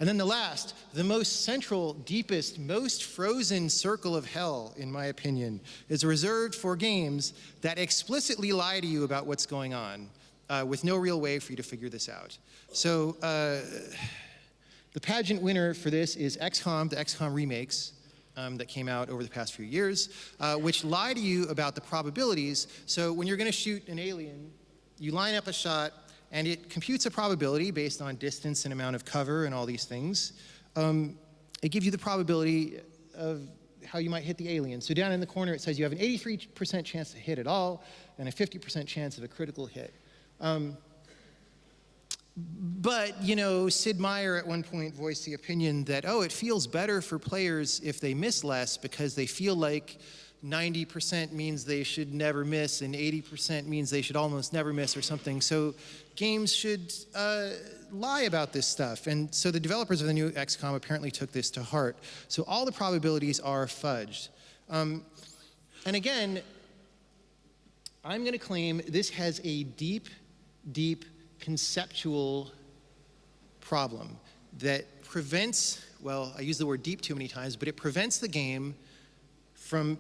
And then the most central, deepest, most frozen circle of hell, in my opinion, is reserved for games that explicitly lie to you about what's going on, with no real way for you to figure this out. So the pageant winner for this is XCOM, the XCOM remakes that came out over the past few years, which lie to you about the probabilities. So when you're going to shoot an alien, you line up a shot, and it computes a probability based on distance and amount of cover and all these things. It gives you the probability of how you might hit the alien. So down in the corner, it says you have an 83% chance to hit it all and a 50% chance of a critical hit. But, you know, Sid Meier at one point voiced the opinion that, oh, it feels better for players if they miss less because they feel like 90% means they should never miss and 80% means they should almost never miss or something. So games should lie about this stuff. And so the developers of the new XCOM apparently took this to heart. So all the probabilities are fudged. And again, I'm going to claim this has a deep, deep conceptual problem that prevents, well, I use the word deep too many times, but it prevents the game from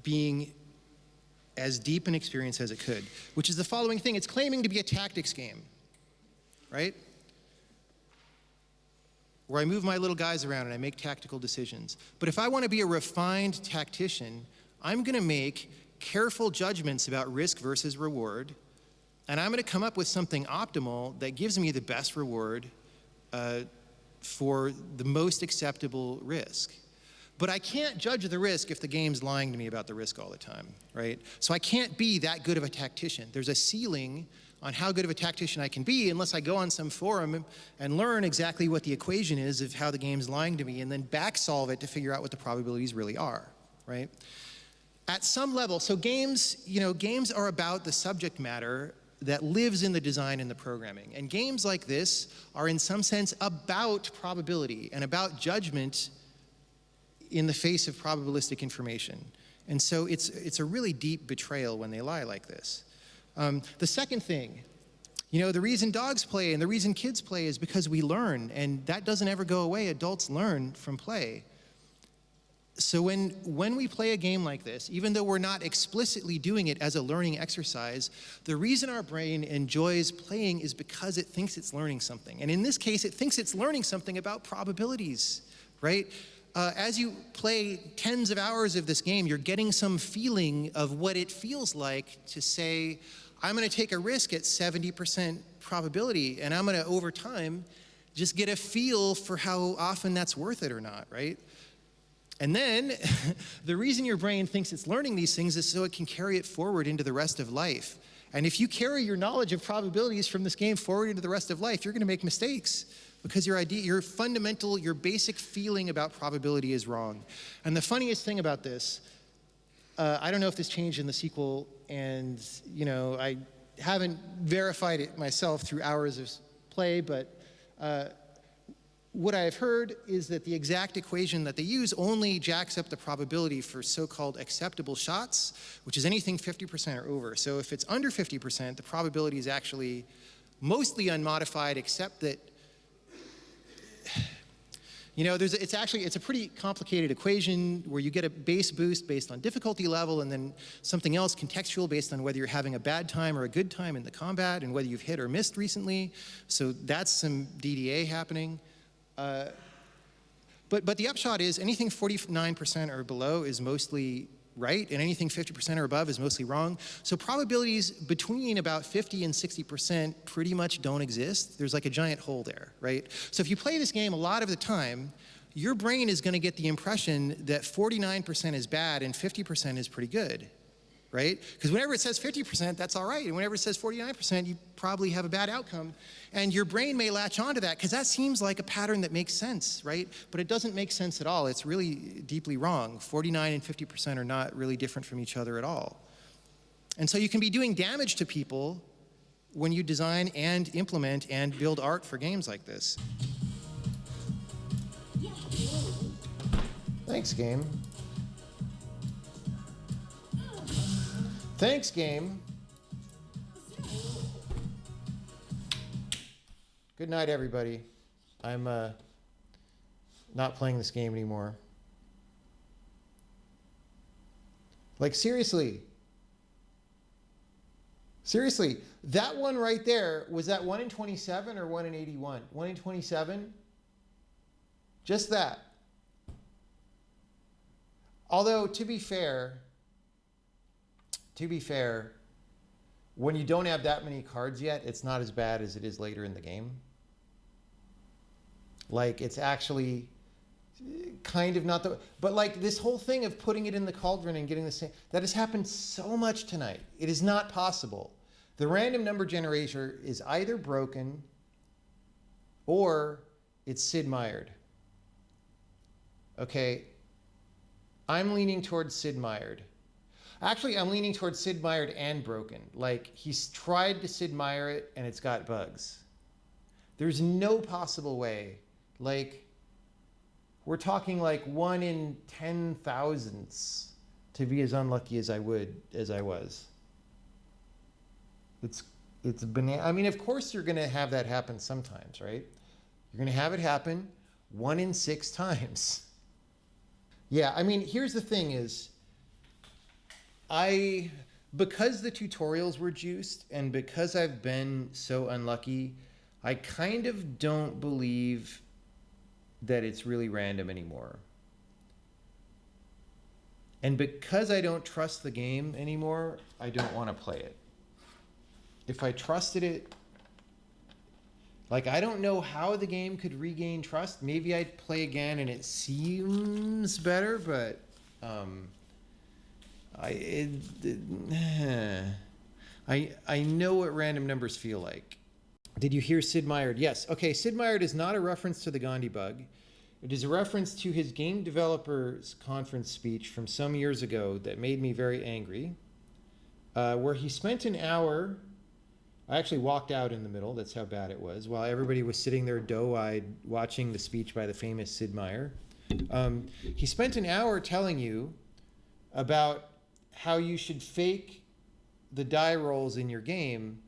being as deep an experience as it could, which is the following thing. It's claiming to be a tactics game, right? Where I move my little guys around and I make tactical decisions. But if I want to be a refined tactician, I'm going to make careful judgments about risk versus reward, and I'm going to come up with something optimal that gives me the best reward for the most acceptable risk. But I can't judge the risk if the game's lying to me about the risk all the time, right? So I can't be that good of a tactician. There's a ceiling on how good of a tactician I can be unless I go on some forum and learn exactly what the equation is of how the game's lying to me and then back solve it to figure out what the probabilities really are, right? At some level, so games, you know, games are about the subject matter that lives in the design and the programming. And games like this are in some sense about probability and about judgment in the face of probabilistic information. And so it's a really deep betrayal when they lie like this. The second thing, you know, the reason dogs play and the reason kids play is because we learn, and that doesn't ever go away. Adults learn from play. So when we play a game like this, even though we're not explicitly doing it as a learning exercise, the reason our brain enjoys playing is because it thinks it's learning something. And in this case, it thinks it's learning something about probabilities, right? As you play tens of hours of this game, you're getting some feeling of what it feels like to say, I'm going to take a risk at 70% probability, and I'm going to, over time, just get a feel for how often that's worth it or not, right? And then, the reason your brain thinks it's learning these things is so it can carry it forward into the rest of life. And if you carry your knowledge of probabilities from this game forward into the rest of life, you're going to make mistakes because your basic feeling about probability is wrong. And the funniest thing about this, I don't know if this changed in the sequel, and you know, I haven't verified it myself through hours of play, but what I've heard is that the exact equation that they use only jacks up the probability for so-called acceptable shots, which is anything 50% or over. So if it's under 50%, the probability is actually mostly unmodified, except that, you know, it's a pretty complicated equation where you get a base boost based on difficulty level and then something else contextual based on whether you're having a bad time or a good time in the combat and whether you've hit or missed recently. So that's some DDA happening. But the upshot is anything 49% or below is mostly right, and anything 50% or above is mostly wrong. So probabilities between about 50 and 60% pretty much don't exist. There's like a giant hole there, right? So if you play this game a lot of the time, your brain is going to get the impression that 49% is bad and 50% is pretty good, right? Because whenever it says 50%, that's all right. And whenever it says 49%, you probably have a bad outcome. And your brain may latch onto that because that seems like a pattern that makes sense, right? But it doesn't make sense at all. It's really deeply wrong. 49 and 50% are not really different from each other at all. And so you can be doing damage to people when you design and implement and build art for games like this. Thanks, game. Thanks, game. Good night, everybody. I'm not playing this game anymore. Like, seriously. Seriously, that one right there, was that 1 in 27 or 1 in 81? 1 in 27? Just that. Although, to be fair, when you don't have that many cards yet, it's not as bad as it is later in the game. Like, it's actually kind of not the, but like this whole thing of putting it in the cauldron and getting the same, that has happened so much tonight. It is not possible. The random number generator is either broken or it's Sid Meiered. Okay, I'm leaning towards Sid Meiered. Actually, I'm leaning towards Sid Meiered and broken. Like, he's tried to Sid Meier it and it's got bugs. There's no possible way. Like, we're talking like 1 in 10 thousandths to be as unlucky as I was. It's banana. I mean, of course you're going to have that happen sometimes, right? You're going to have it happen 1 in 6 times. Yeah, I mean, here's the thing is, because the tutorials were juiced and because I've been so unlucky, I kind of don't believe that it's really random anymore. And because I don't trust the game anymore, I don't want to play it. If I trusted it, like, I don't know how the game could regain trust. Maybe I'd play again and it seems better, but I know what random numbers feel like. Did you hear Sid Meiered? Yes. Okay, Sid Meiered is not a reference to the Gandhi bug. It is a reference to his game developers conference speech from some years ago that made me very angry, where he spent an hour. I actually walked out in the middle, that's how bad it was, while everybody was sitting there doe-eyed watching the speech by the famous Sid Meier. He spent an hour telling you about how you should fake the die rolls in your game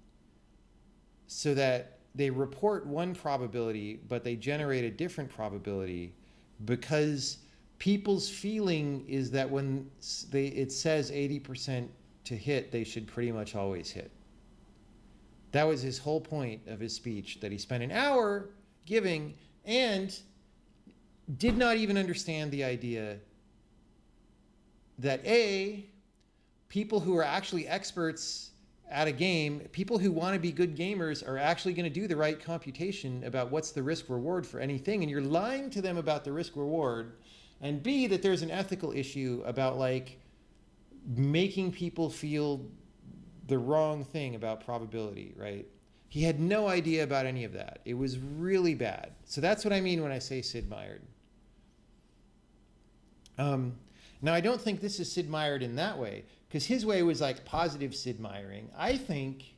so that they report one probability, but they generate a different probability, because people's feeling is that when it says 80% to hit, they should pretty much always hit. That was his whole point of his speech that he spent an hour giving, and did not even understand the idea that people who are actually experts at a game, people who want to be good gamers, are actually going to do the right computation about what's the risk reward for anything, and you're lying to them about the risk reward, and B, that there's an ethical issue about like making people feel the wrong thing about probability, right? He had no idea about any of that. It was really bad. So that's what I mean when I say Sid Meiered. Now, I don't think this is Sid Meiered in that way, because his way was like positive Sid Meiering. I think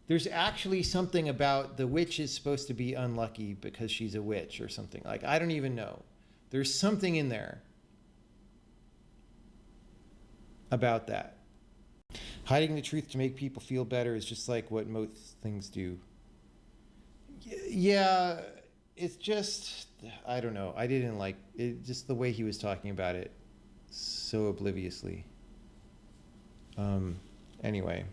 there's actually something about the witch is supposed to be unlucky because she's a witch or something. Like, I don't even know. There's something in there about that. Hiding the truth to make people feel better is just like what most things do. Yeah, it's just, I don't know. I didn't like it, just the way he was talking about it so obliviously. Anyway.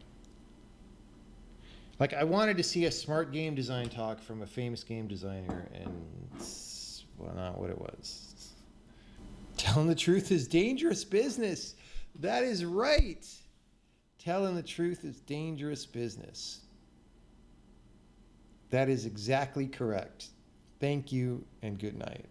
Like, I wanted to see a smart game design talk from a famous game designer, and it's, well, not what it was. Telling the truth is dangerous business. That is right. Telling the truth is dangerous business. That is exactly correct. Thank you and good night.